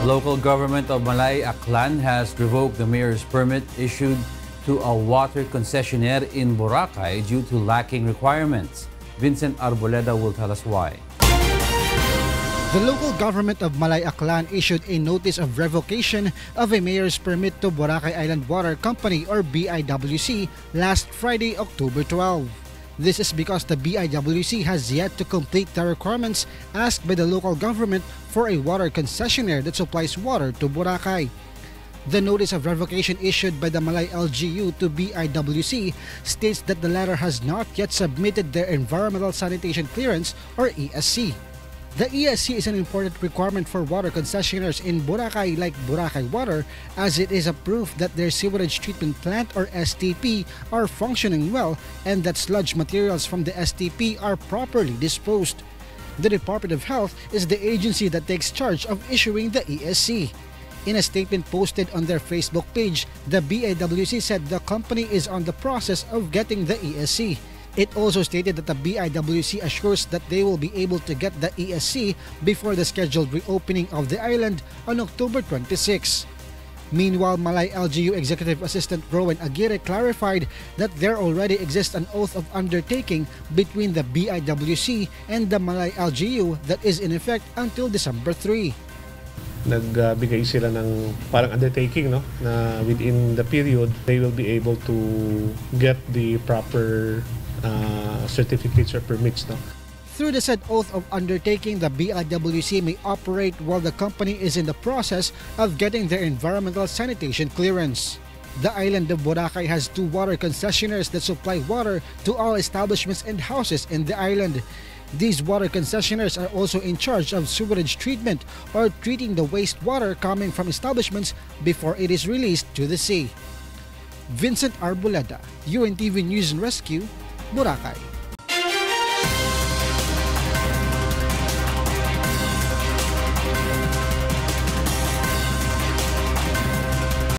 Local government of Malay, Aklan has revoked the mayor's permit issued to a water concessionaire in Boracay due to lacking requirements. Vincent Arboleda will tell us why. The local government of Malay, Aklan issued a notice of revocation of a mayor's permit to Boracay Island Water Company or BIWC last Friday, October 12. This is because the BIWC has yet to complete the requirements asked by the local government for a water concessionaire that supplies water to Boracay. The notice of revocation issued by the Malay LGU to BIWC states that the latter has not yet submitted their environmental sanitation clearance or ESC. The ESC is an important requirement for water concessionaires in Boracay like Boracay Water, as it is a proof that their sewerage treatment plant or STP are functioning well and that sludge materials from the STP are properly disposed. The Department of Health is the agency that takes charge of issuing the ESC. In a statement posted on their Facebook page, the BIWC said the company is on the process of getting the ESC. It also stated that the BIWC assures that they will be able to get the ESC before the scheduled reopening of the island on October 26. Meanwhile, Malay LGU Executive Assistant Rowan Aguirre clarified that there already exists an oath of undertaking between the BIWC and the Malay LGU that is in effect until December 3. Nagbigay sila ng parang undertaking, no, na within the period they will be able to get the proper certificates or permits, no? Through the said oath of undertaking, the BIWC may operate while the company is in the process of getting their environmental sanitation clearance. The island of Boracay has 2 water concessionaires that supply water to all establishments and houses in the island. These water concessionaires are also in charge of sewerage treatment or treating the wastewater coming from establishments before it is released to the sea. Vincent Arboleda, UNTV News and Rescue, Boracay.